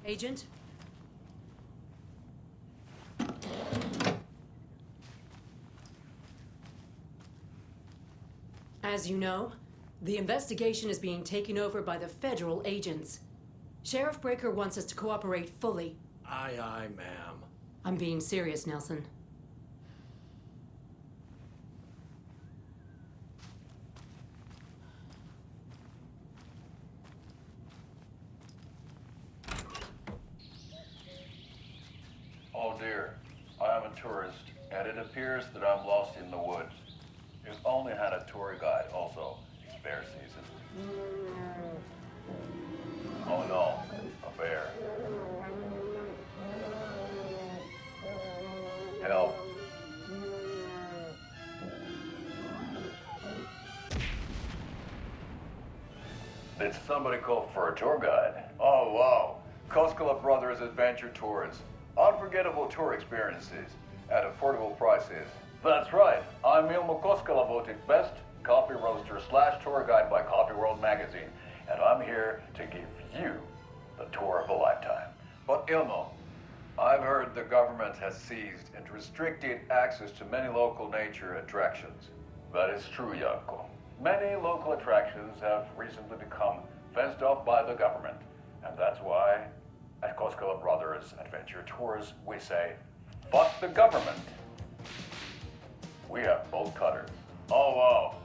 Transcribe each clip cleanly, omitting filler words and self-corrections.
Agent? As you know, the investigation is being taken over by the federal agents. Sheriff Breaker wants us to cooperate fully. Aye, aye, ma'am. I'm being serious, Nelson. Oh dear, I am a tourist, and it appears that I'm lost in the woods. You've only had a tour guide also. It's bear season. Oh no, a bear. Help. Did somebody call for a tour guide? Oh wow, Koskela Brothers Adventure Tours. Unforgettable tour experiences at affordable prices. That's right, I'm Ilmo Koskela, voted best coffee roaster / tour guide by Coffee World magazine, and I'm here to give you the tour of a lifetime. But Ilmo, I've heard the government has seized and restricted access to many local nature attractions. That is true, Janko. Many local attractions have recently become fenced off by the government, and that's why at Koskela Brothers Adventure Tours we say, fuck the government. We have bolt cutters. Oh wow,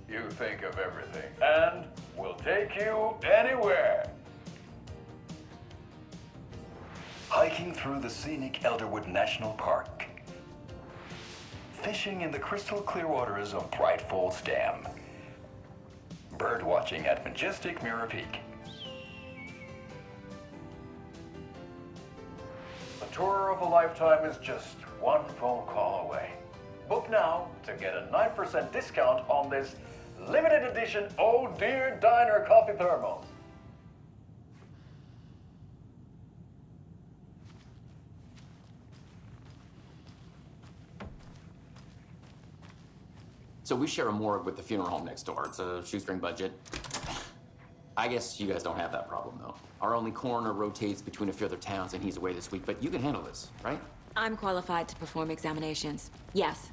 you think of everything, and we'll take you anywhere. Hiking through the scenic Elderwood National Park. Fishing in the crystal clear waters of Bright Falls Dam. Bird watching at majestic Mirror Peak. The tour of a lifetime is just one phone call away. Book now to get a 9% discount on this limited edition Oh Dear Diner coffee thermos. So we share a morgue with the funeral home next door. It's a shoestring budget. I guess you guys don't have that problem, though. Our only coroner rotates between a few other towns, and he's away this week, but you can handle this, right? I'm qualified to perform examinations. Yes.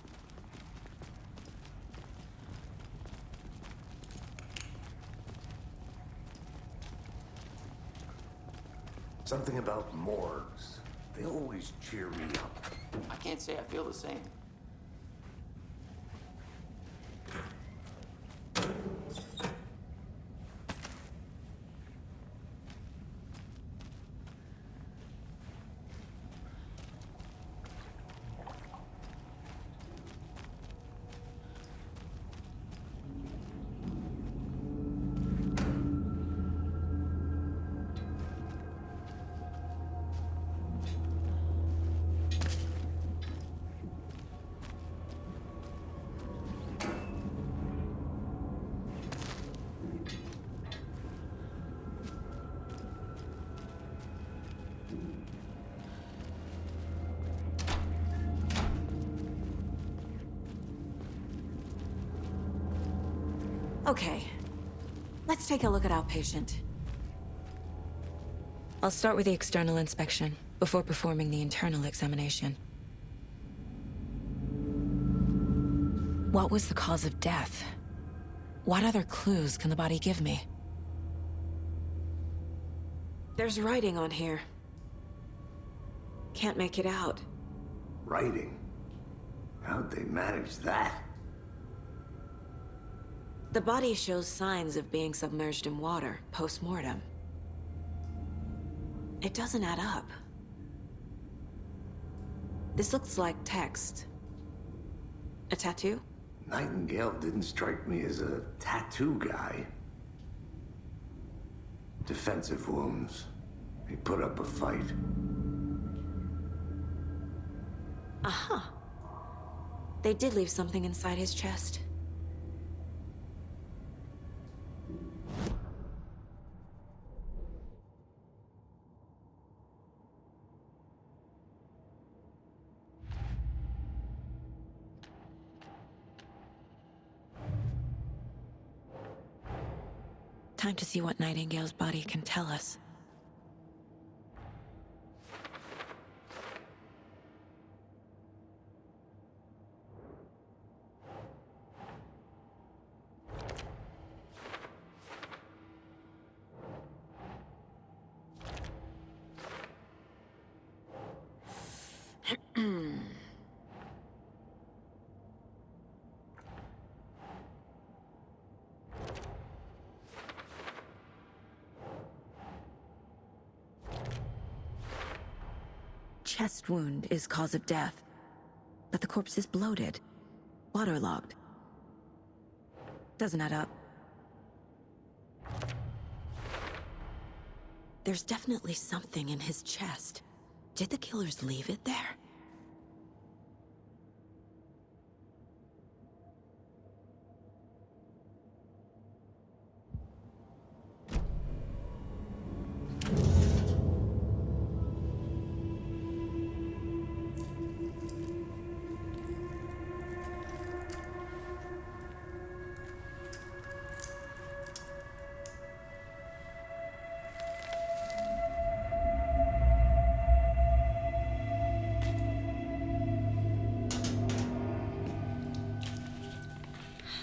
Something about morgues. They always cheer me up. I can't say I feel the same. Okay, let's take a look at our patient. I'll start with the external inspection before performing the internal examination. What was the cause of death? What other clues can the body give me? There's writing on here. Can't make it out. Writing? How'd they manage that? The body shows signs of being submerged in water post-mortem. It doesn't add up. This looks like text. A tattoo? Nightingale didn't strike me as a tattoo guy. Defensive wounds. He put up a fight. Aha. They did leave something inside his chest. Time to see what Nightingale's body can tell us. chest wound is cause of death, but the corpse is bloated, waterlogged. Doesn't add up. There's definitely something in his chest. Did the killers leave it there?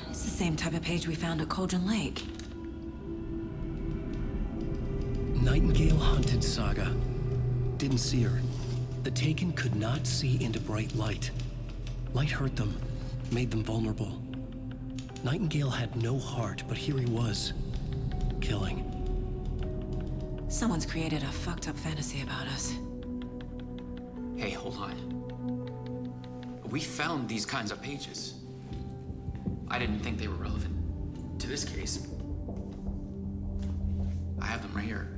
It's the same type of page we found at Cauldron Lake. Nightingale hunted Saga. Didn't see her. The Taken could not see into bright light. Light hurt them, made them vulnerable. Nightingale had no heart, but here he was, killing. Someone's created a fucked up fantasy about us. Hey, hold on. We found these kinds of pages. I didn't think they were relevant to this case. I have them right here.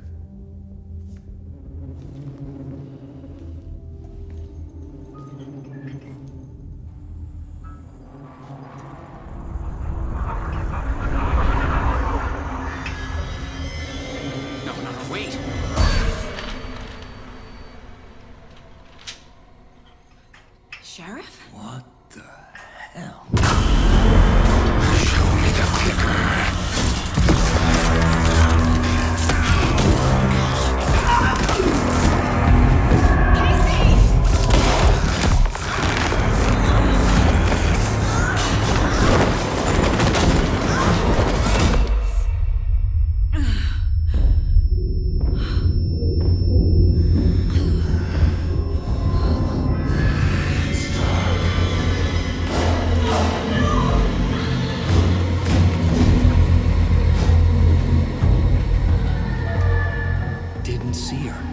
No, wait! Sheriff? What the hell? Didn't see her.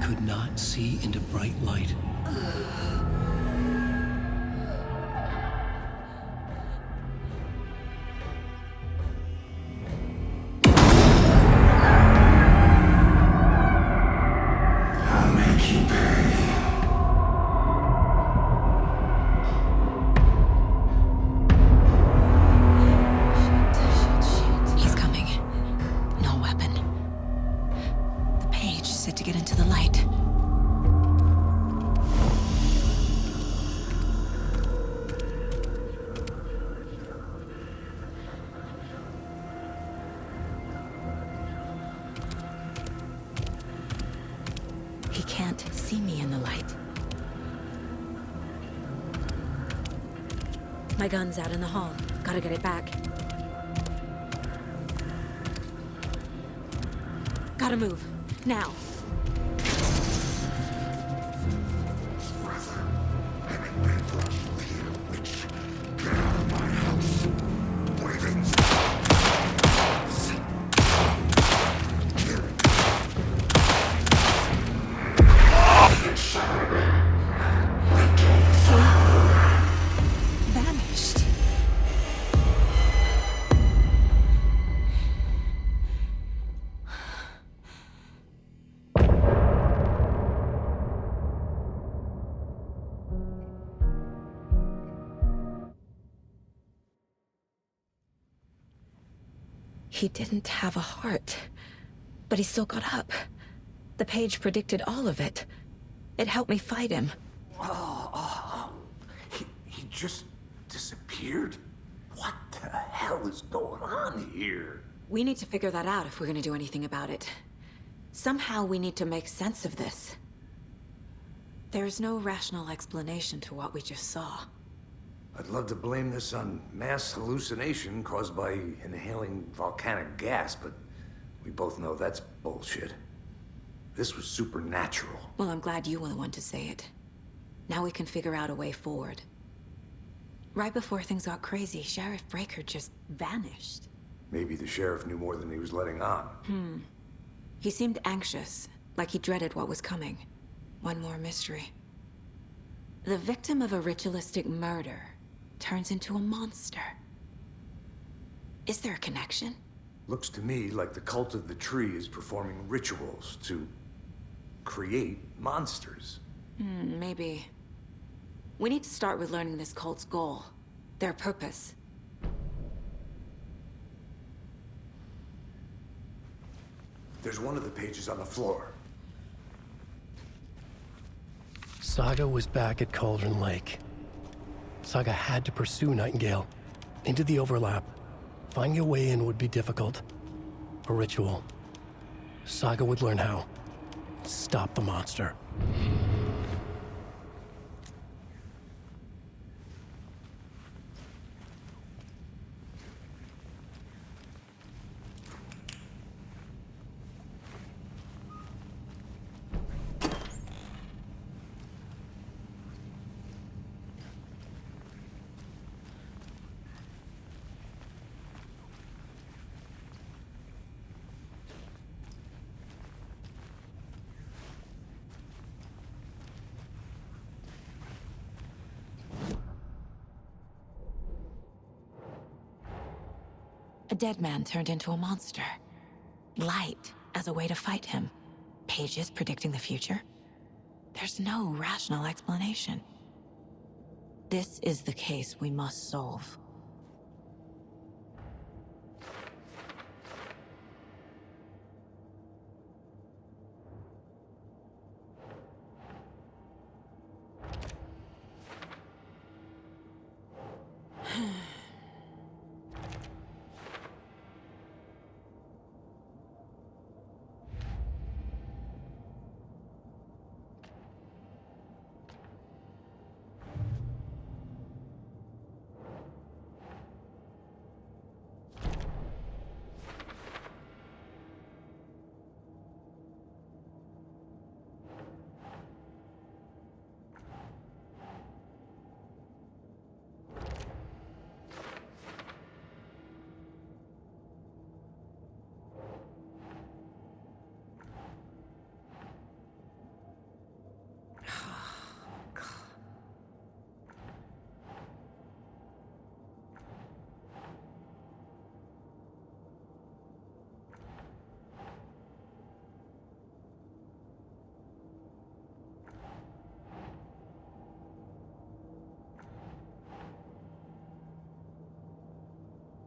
Could not see into bright light. I'll make you pay. He's coming. No weapon. The page set to get into the light. He can't see me in the light. My gun's out in the hall. Gotta get it back. Gotta move. Now. Vanished. He didn't have a heart, but he still got up. The page predicted all of it. It helped me fight him. He just disappeared? What the hell is going on here? We need to figure that out if we're gonna do anything about it. Somehow we need to make sense of this. There's no rational explanation to what we just saw. I'd love to blame this on mass hallucination caused by inhaling volcanic gas, but we both know that's bullshit. This was supernatural. Well, I'm glad you were the one to say it. Now we can figure out a way forward. Right before things got crazy, Sheriff Breaker just vanished. Maybe the sheriff knew more than he was letting on. He seemed anxious, like he dreaded what was coming. One more mystery. The victim of a ritualistic murder turns into a monster. Is there a connection? Looks to me like the cult of the tree is performing rituals to create monsters. Maybe. We need to start with learning this cult's goal, their purpose. There's one of the pages on the floor. Saga was back at Cauldron Lake. Saga had to pursue Nightingale into the overlap. Finding a way in would be difficult. A ritual. Saga would learn how. Stop the monster. A dead man turned into a monster. Light as a way to fight him. Pages predicting the future. There's no rational explanation. This is the case we must solve.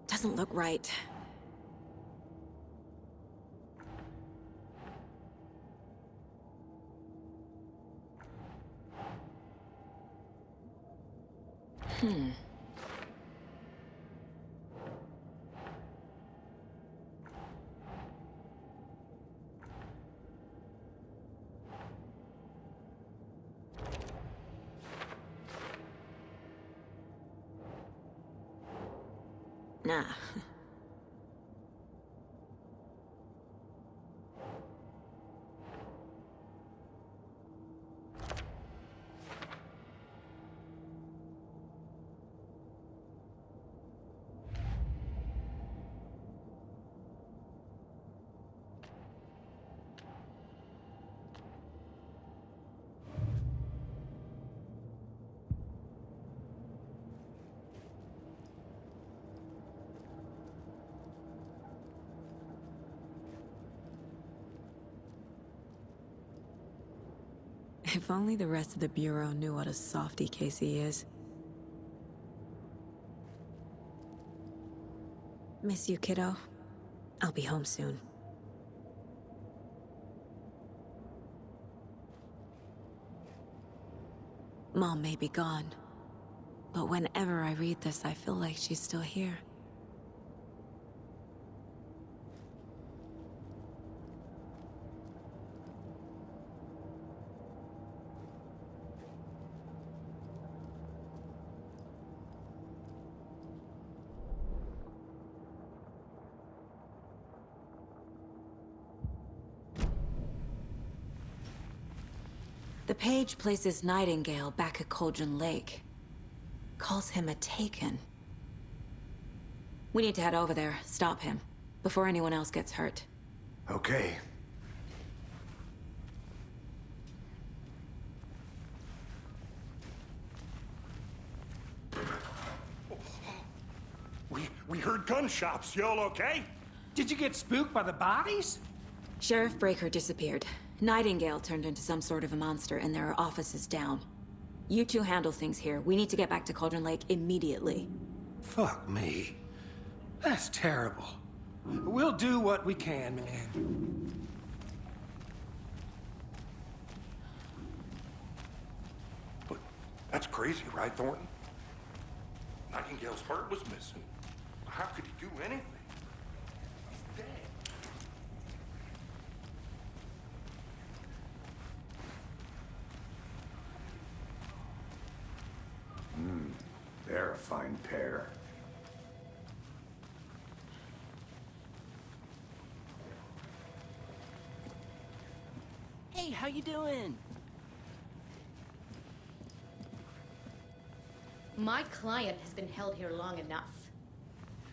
Doesn't look right. Nah. If only the rest of the Bureau knew what a softy Casey is. Miss you, kiddo. I'll be home soon. Mom may be gone, but whenever I read this, I feel like she's still here. The page places Nightingale back at Cauldron Lake. Calls him a Taken. We need to head over there, stop him, before anyone else gets hurt. Okay. We heard gunshots. Y'all okay? Did you get spooked by the bodies? Sheriff Breaker disappeared. Nightingale turned into some sort of a monster, and there are offices down. You two handle things here. We need to get back to Cauldron Lake immediately. Fuck me. That's terrible. We'll do what we can, man. But that's crazy, right, Thornton? Nightingale's heart was missing. How could he do anything? He's dead. They're a fine pair. Hey, how you doing? My client has been held here long enough.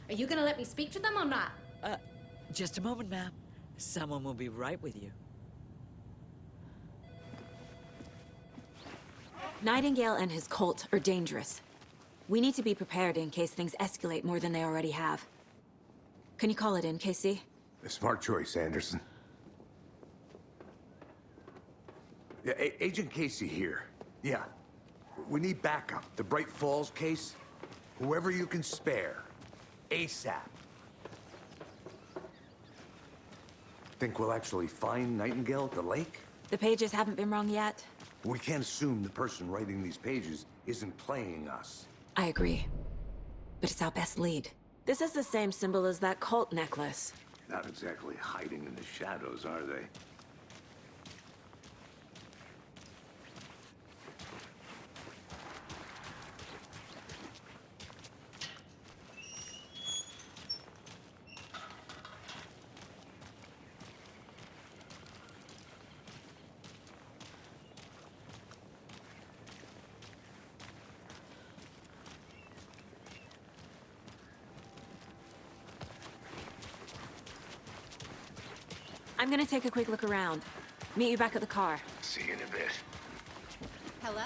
Are you gonna let me speak to them or not? Just a moment, ma'am. Someone will be right with you. Nightingale and his cult are dangerous. We need to be prepared in case things escalate more than they already have. Can you call it in, Casey? A smart choice, Anderson. Yeah, Agent Casey here. Yeah. We need backup. The Bright Falls case. Whoever you can spare. ASAP. Think we'll actually find Nightingale at the lake? The pages haven't been wrong yet. We can't assume the person writing these pages isn't playing us. I agree. But it's our best lead. This is the same symbol as that cult necklace. Not exactly hiding in the shadows, are they? I'm gonna take a quick look around. Meet you back at the car. See you in a bit. Hello.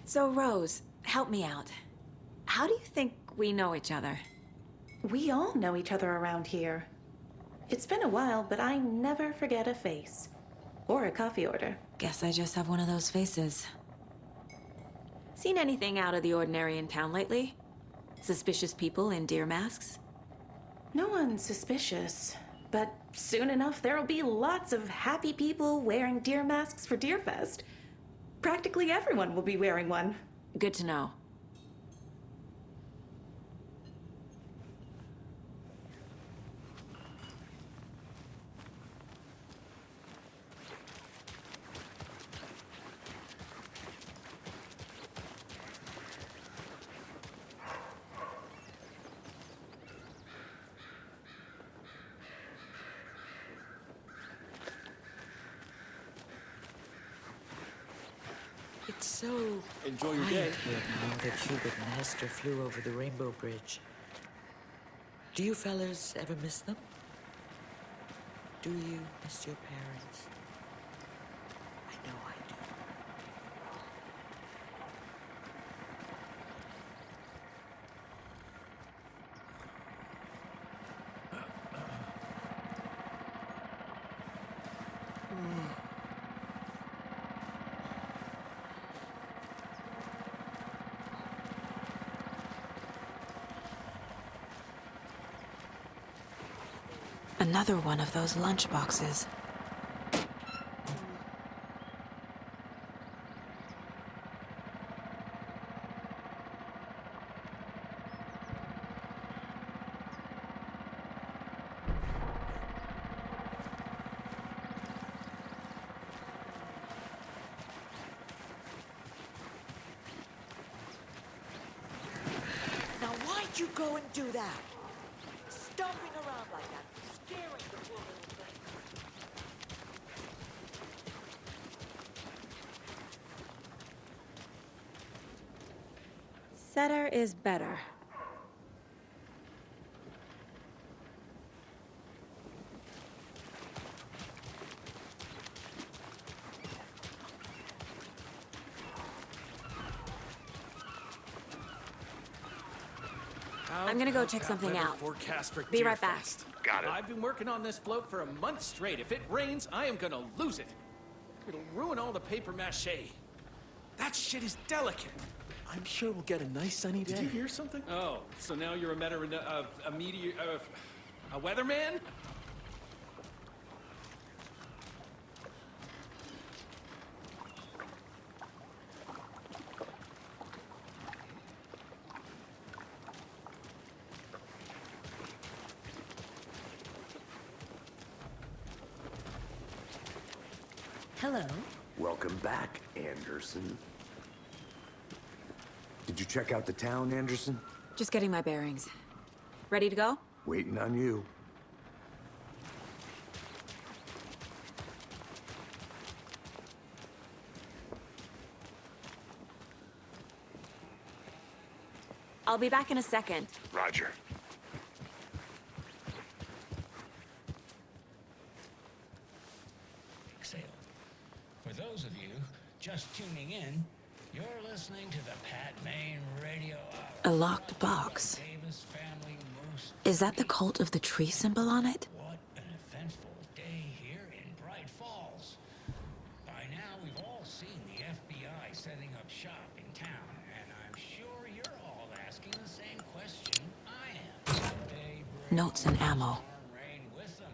So, Rose, help me out. How do you think we know each other? We all know each other around here. It's been a while, but I never forget a face. Or a coffee order. Guess I just have one of those faces. Seen anything out of the ordinary in town lately? Suspicious people in deer masks? No one's suspicious. But soon enough, there'll be lots of happy people wearing deer masks for Deerfest. Practically everyone will be wearing one. Good to know. It's so Enjoy your quiet day. here now that Hubert and Hester flew over the Rainbow Bridge. Do you fellas ever miss them? Do you miss your parents? I know I do. Another one of those lunch boxes. Now why'd you go and do that? Stomping around like that, scaring the poor little thing. Setter is better. I'm gonna go check something out. Forecast for Be right back. Deerfest. Got it. I've been working on this float for a month straight. If it rains, I am gonna lose it. It'll ruin all the paper mache. That shit is delicate. I'm sure we'll get a nice sunny day. Did you hear something? Oh, so now you're a meteor, a weatherman? Hello. Welcome back, Anderson. Did you check out the town, Anderson? Just getting my bearings. Ready to go? Waiting on you. I'll be back in a second. Roger. Exhale. For those of you just tuning in, you're listening to the Pat Maine Radio Hour. A locked box. Davis family most. Is that the cult of the tree symbol on it? What an eventful day here in Bright Falls. By now, we've all seen the FBI setting up shop in town, and I'm sure you're all asking the same question I am. They bring Notes and ammo. rain with them.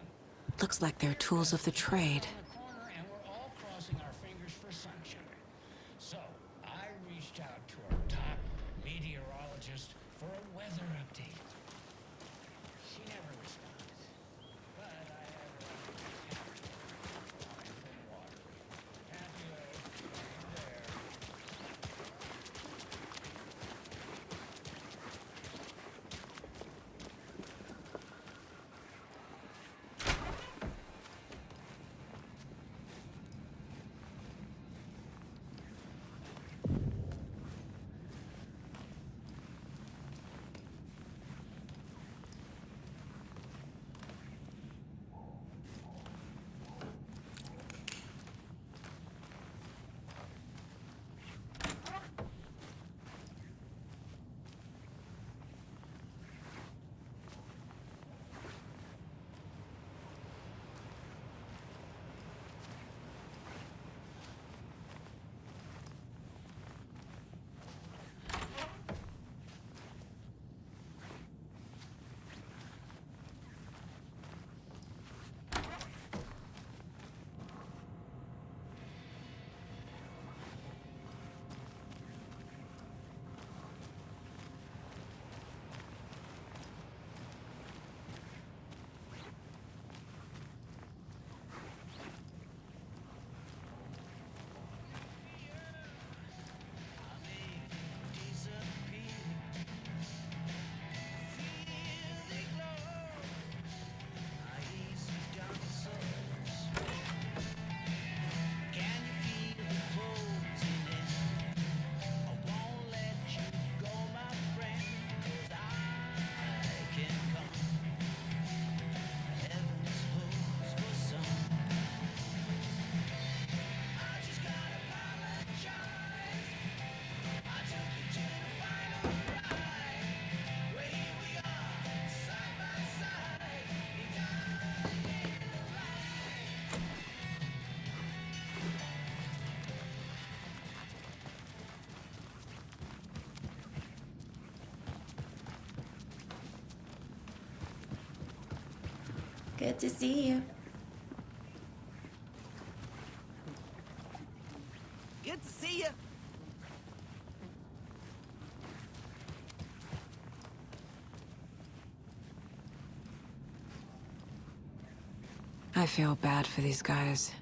Looks like they're tools of the trade. On the corner, and we're all crossing our fingers for sunshine. So, I reached out to our top meteorologist for a weather update. She never responds. But I have her on from water. Happy there. Good to see you. Good to see you. I feel bad for these guys.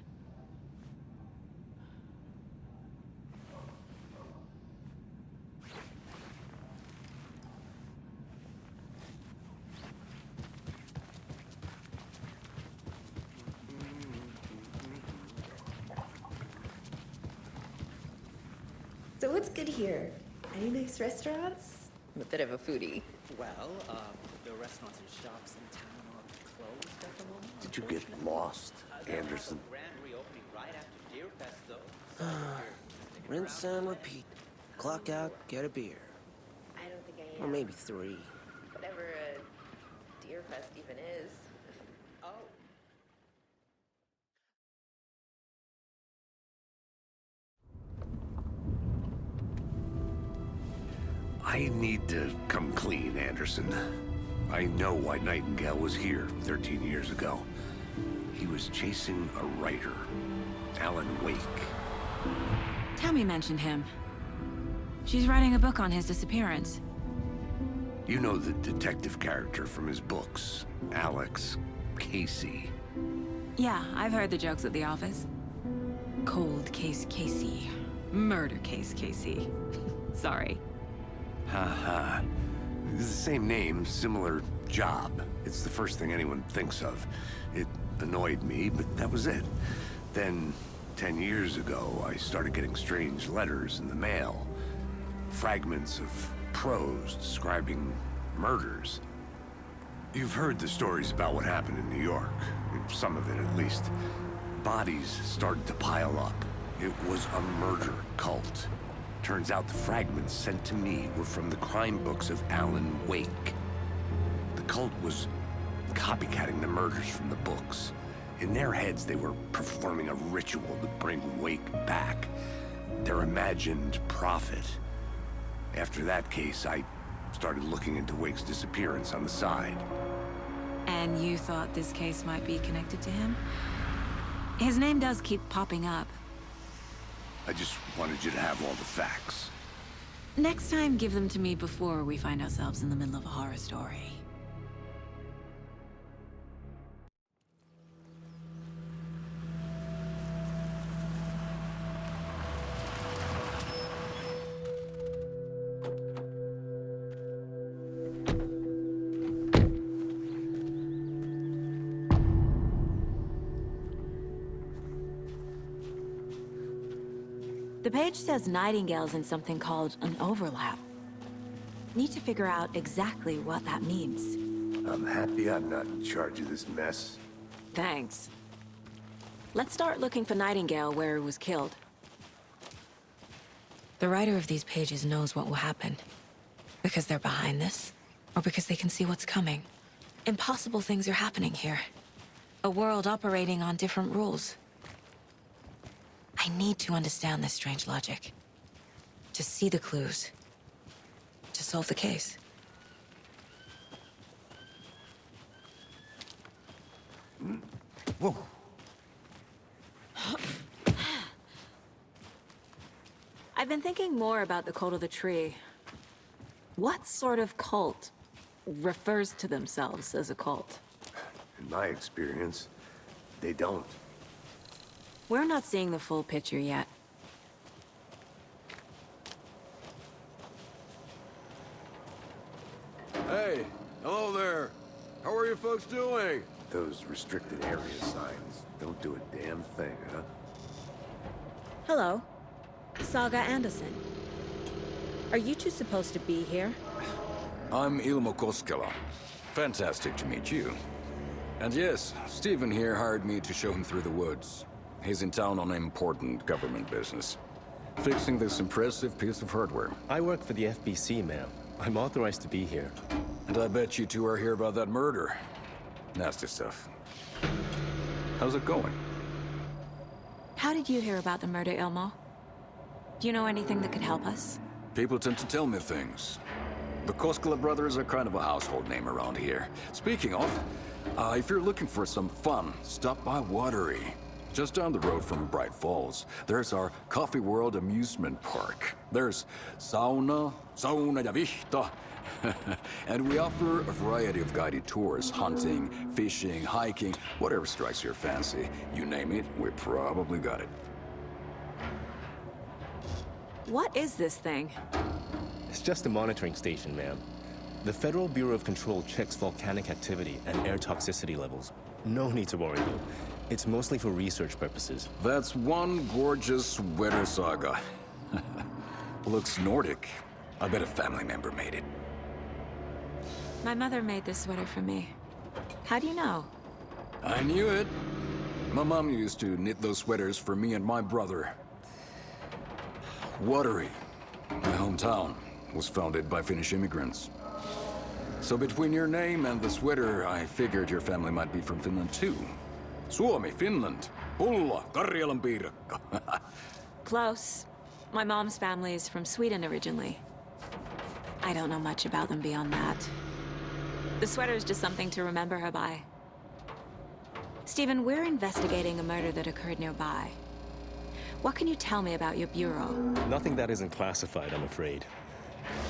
So what's good here? Any nice restaurants? I'm a bit of a foodie. Well, the restaurants and shops in town are closed at the moment. Did you get lost, Anderson? Grand reopening right after Deer Fest, though. Rinse and repeat. Clock out, get a beer. I don't think I Or am. maybe 3. Whatever a Deer Fest even is. Oh. I need to come clean, Anderson. I know why Nightingale was here 13 years ago. He was chasing a writer, Alan Wake. Tammy mentioned him. She's writing a book on his disappearance. You know the detective character from his books, Alex Casey. Yeah, I've heard the jokes at the office. Cold case Casey. Murder case Casey. Sorry. Ha. It's the same name, similar job. It's the first thing anyone thinks of. It annoyed me, but that was it. Then, 10 years ago, I started getting strange letters in the mail. Fragments of prose describing murders. You've heard the stories about what happened in New York. Some of it, at least. Bodies started to pile up. It was a murder cult. Turns out the fragments sent to me were from the crime books of Alan Wake. The cult was copycatting the murders from the books. In their heads, they were performing a ritual to bring Wake back. Their imagined prophet. After that case, I started looking into Wake's disappearance on the side. And you thought this case might be connected to him? His name does keep popping up. I just wanted you to have all the facts. Next time, give them to me before we find ourselves in the middle of a horror story. The page says Nightingale's in something called an overlap. Need to figure out exactly what that means. I'm happy I'm not in charge of this mess. Thanks. Let's start looking for Nightingale where he was killed. The writer of these pages knows what will happen. Because they're behind this, or because they can see what's coming. Impossible things are happening here. A world operating on different rules. I need to understand this strange logic. To see the clues. To solve the case. Whoa. I've been thinking more about the cult of the tree. What sort of cult refers to themselves as a cult? In my experience, they don't. We're not seeing the full picture yet. Hey, hello there. How are you folks doing? Those restricted area signs don't do a damn thing, huh? Hello. Saga Anderson. Are you two supposed to be here? I'm Ilmo Koskela. Fantastic to meet you. And yes, Stephen here hired me to show him through the woods. He's in town on important government business. Fixing this impressive piece of hardware. I work for the FBC, ma'am. I'm authorized to be here. And I bet you two are here about that murder. Nasty stuff. How's it going? How did you hear about the murder, Ilmo? Do you know anything that could help us? People tend to tell me things. The Koskela brothers are kind of a household name around here. Speaking of, If you're looking for some fun, stop by Watery. Just down the road from Bright Falls, there's our Coffee World amusement park. There's sauna ja vihta. And we offer a variety of guided tours, hunting, fishing, hiking, whatever strikes your fancy. You name it, we probably got it. What is this thing? It's just a monitoring station, ma'am. The Federal Bureau of Control checks volcanic activity and air toxicity levels. No need to worry, though. It's mostly for research purposes. That's one gorgeous sweater saga. Looks Nordic. I bet a family member made it. My mother made this sweater for me. How do you know? I knew it. My mom used to knit those sweaters for me and my brother. Watery, my hometown, was founded by Finnish immigrants. So between your name and the sweater, I figured your family might be from Finland too. Suomi, Finland. Pulla, Karjalan piirakka. Close. My mom's family is from Sweden originally. I don't know much about them beyond that. The sweater is just something to remember her by. Stephen, we're investigating a murder that occurred nearby. What can you tell me about your bureau? Nothing that isn't classified, I'm afraid.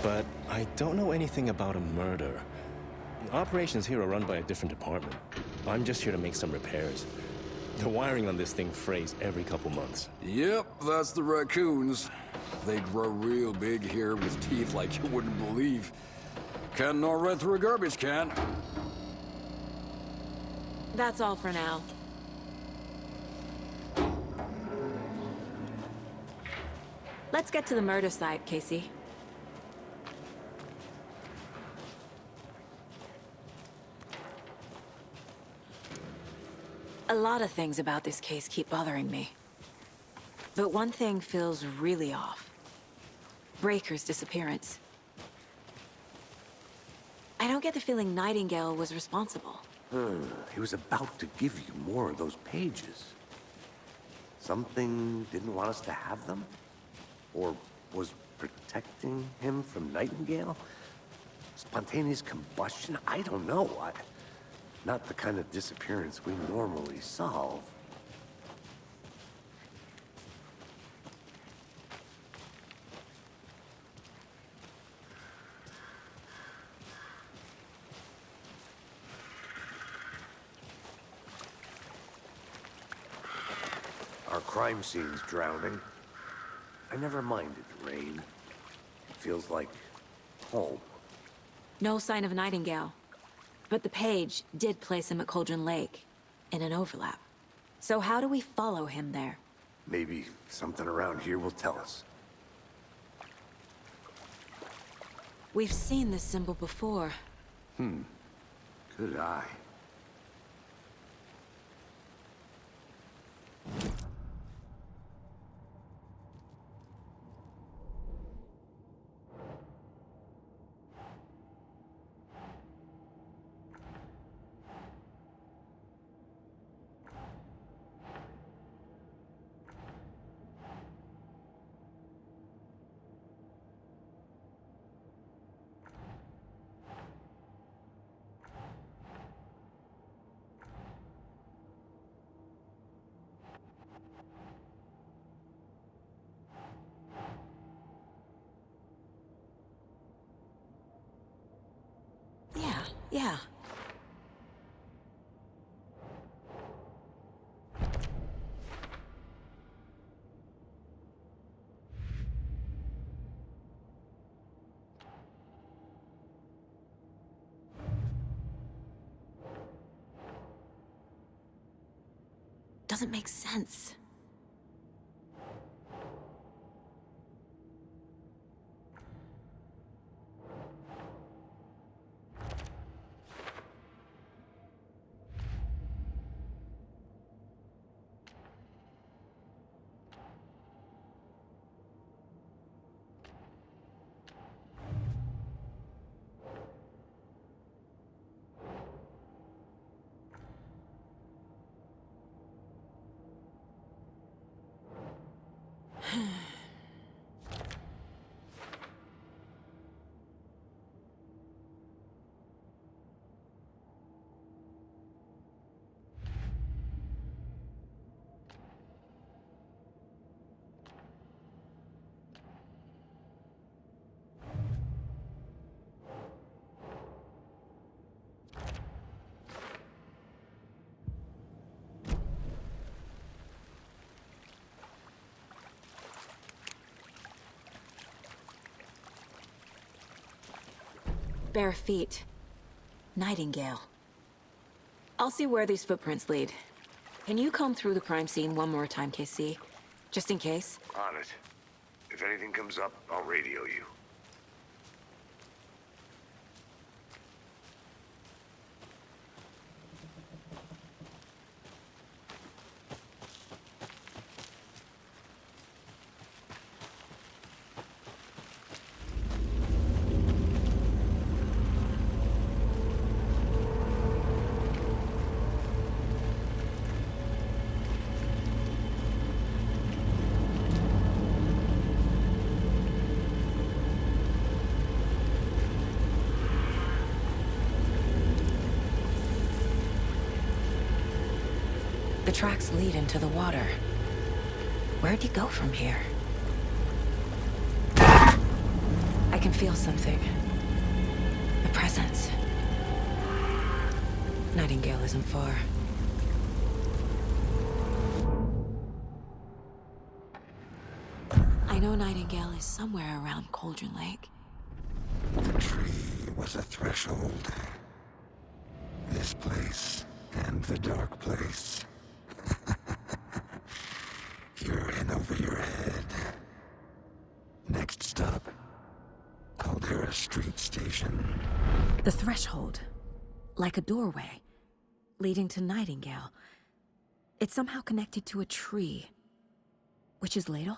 But I don't know anything about a murder. Operations here are run by a different department. I'm just here to make some repairs. The wiring on this thing frays every couple months. Yep, that's the raccoons. They grow real big here with teeth like you wouldn't believe. Can't gnaw right through a garbage can. That's all for now. Let's get to the murder site, Casey. A lot of things about this case keep bothering me. But one thing feels really off. Breaker's disappearance. I don't get the feeling Nightingale was responsible. He was about to give you more of those pages. Something didn't want us to have them? Or was protecting him from Nightingale? Spontaneous combustion? I don't know. Not the kind of disappearance we normally solve. Our crime scene's drowning. I never minded the rain. It feels like home. No sign of Nightingale. But the page did place him at Cauldron Lake, in an overlap. So how do we follow him there? Maybe something around here will tell us. We've seen this symbol before. Good eye. Yeah. Doesn't make sense. Bare feet. Nightingale. I'll see where these footprints lead. Can you comb through the crime scene one more time, KC? Just in case? On it. If anything comes up, I'll radio you. The tracks lead into the water. Where'd he go from here? I can feel something. A presence. Nightingale isn't far. I know Nightingale is somewhere around Cauldron Lake. The tree was a threshold. This place and the dark place. You're in over your head. Next stop, Caldera Street Station. The threshold. Like a doorway. Leading to Nightingale. It's somehow connected to a tree. Witch's Ladle?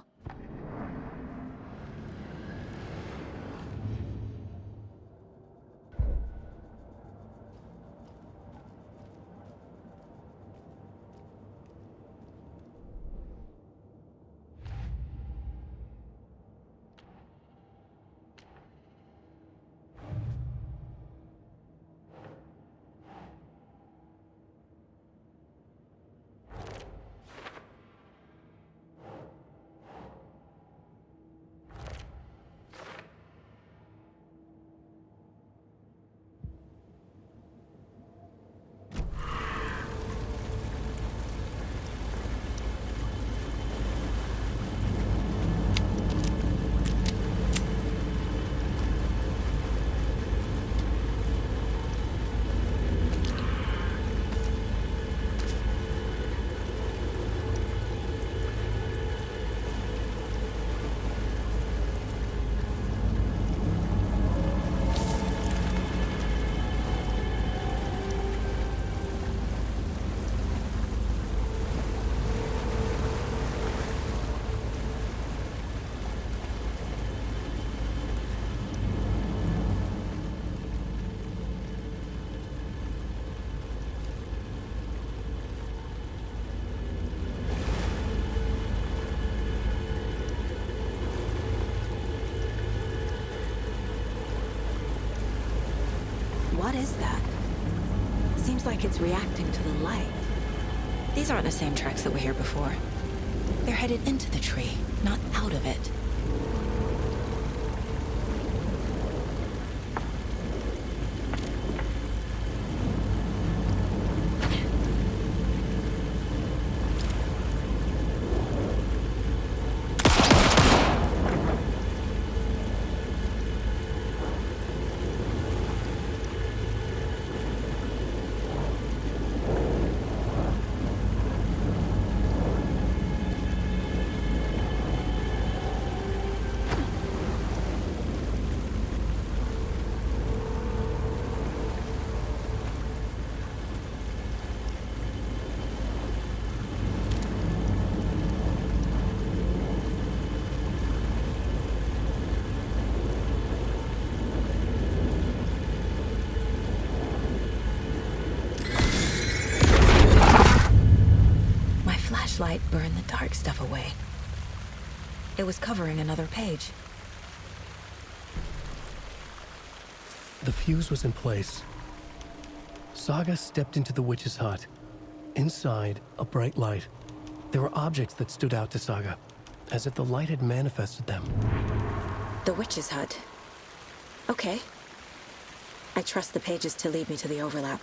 What is that? Seems like it's reacting to the light. These aren't the same tracks that were here before. They're headed into the tree, not out of it. Light burned the dark stuff away. It was covering another page. The fuse was in place. Saga stepped into the witch's hut. Inside, a bright light. There were objects that stood out to Saga, as if the light had manifested them. The witch's hut. Okay. I trust the pages to lead me to the overlap.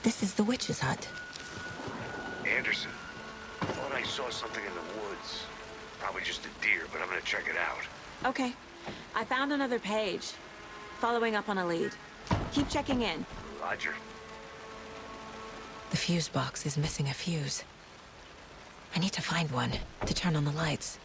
This is the witch's hut. Anderson, I thought I saw something in the woods. Probably just a deer, but I'm gonna check it out. Okay. I found another page. Following up on a lead. Keep checking in. Roger. The fuse box is missing a fuse. I need to find one to turn on the lights.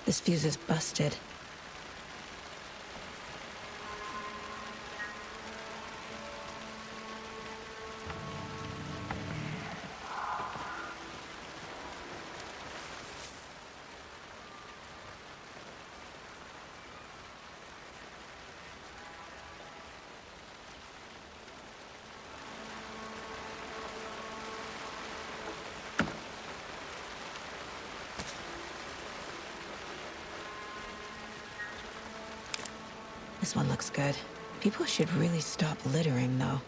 This fuse is busted. This one looks good. People should really stop littering, though.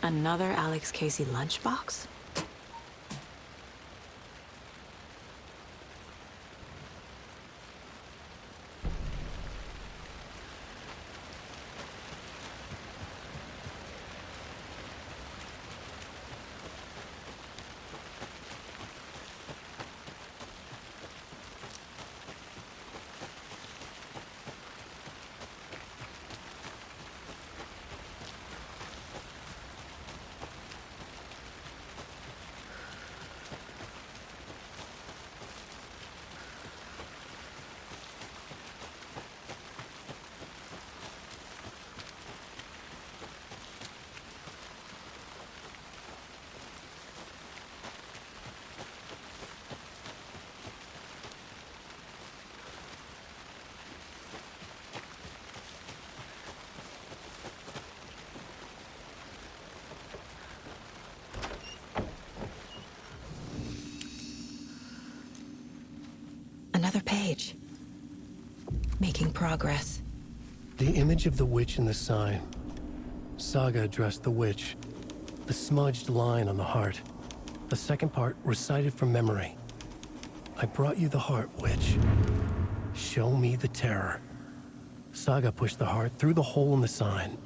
Another Alex Casey lunchbox? Another page. Making progress. The image of the witch in the sign. Saga addressed the witch. The smudged line on the heart. The second part recited from memory. I brought you the heart, witch. Show me the terror. Saga pushed the heart through the hole in the sign.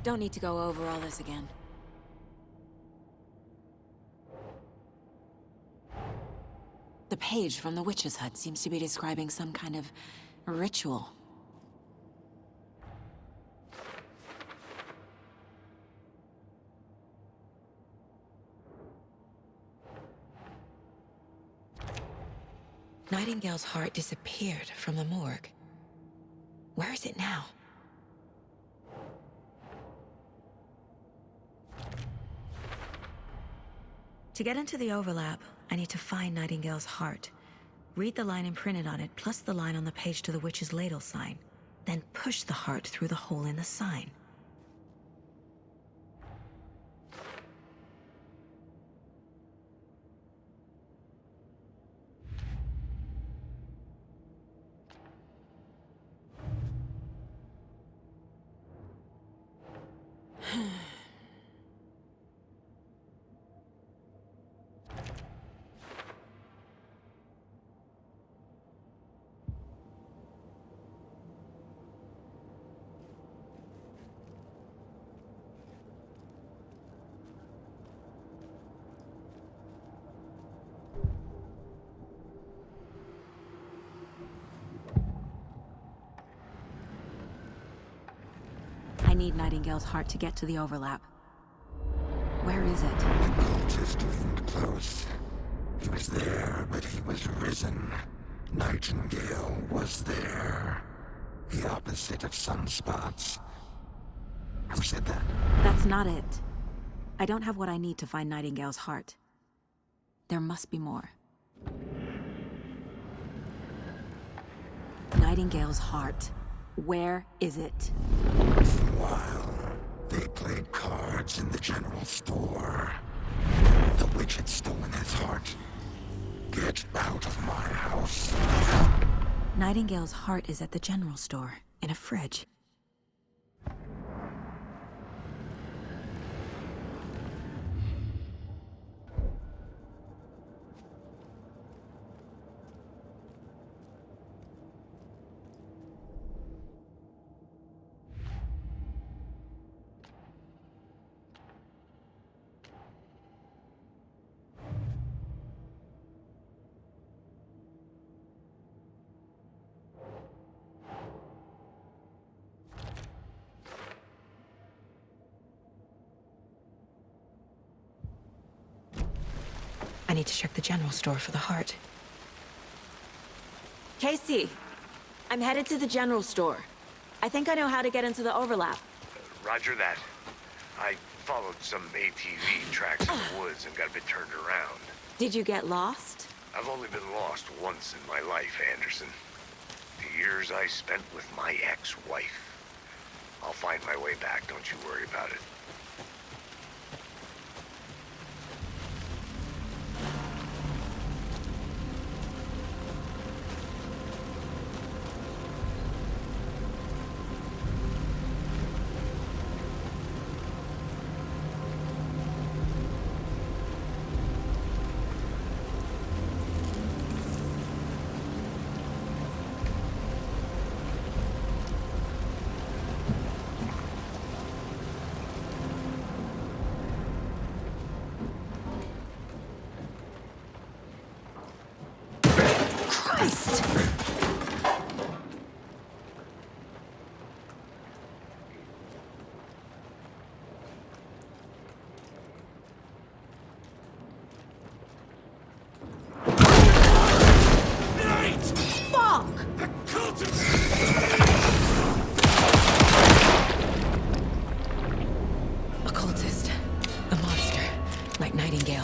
Don't need to go over all this again. The page from the witch's hut seems to be describing some kind of ritual. Nightingale's heart disappeared from the morgue. Where is it now? To get into the overlap, I need to find Nightingale's heart. Read the line imprinted on it, plus the line on the page to the witch's ladle sign. Then push the heart through the hole in the sign. I need Nightingale's heart to get to the overlap. Where is it? The cultist leaned close. He was there, but he was risen. Nightingale was there. The opposite of sunspots. Who said that? That's not it. I don't have what I need to find Nightingale's heart. There must be more. Nightingale's heart. Where is it? While they played cards in the general store, the witch had stolen his heart. Get out of my house. Nightingale's heart is at the general store, in a fridge. I need to check the general store for the heart. Casey, I'm headed to the general store. I think I know how to get into the overlap. Roger that. I followed some ATV tracks in the woods and got a bit turned around. Did you get lost? I've only been lost once in my life, Anderson. The years I spent with my ex-wife. I'll find my way back, don't you worry about it. Occultist. A monster. Like Nightingale.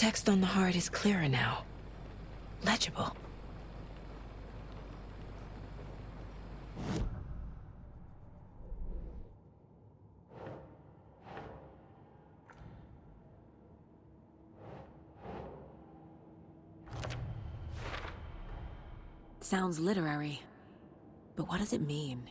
text on the heart is clearer now. Legible. Sounds literary. But what does it mean?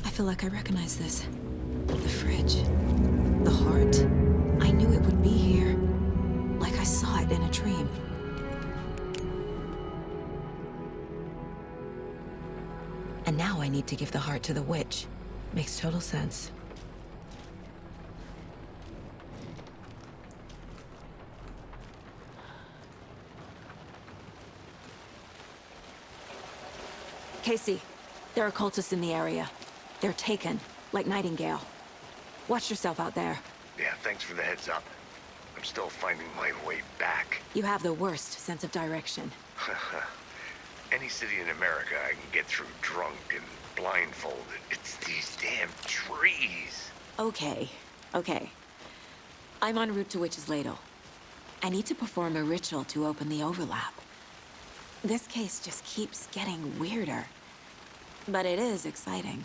I feel like I recognize this. The fridge. The heart. I knew it would be here. Like I saw it in a dream. And now I need to give the heart to the witch. Makes total sense. Casey, there are cultists in the area. They're taken, like Nightingale. Watch yourself out there. Yeah, thanks for the heads up. I'm still finding my way back. You have the worst sense of direction. Any city in America I can get through drunk and blindfolded. It's these damn trees. Okay. I'm en route to Witch's Ladle. I need to perform a ritual to open the overlap. This case just keeps getting weirder. But it is exciting.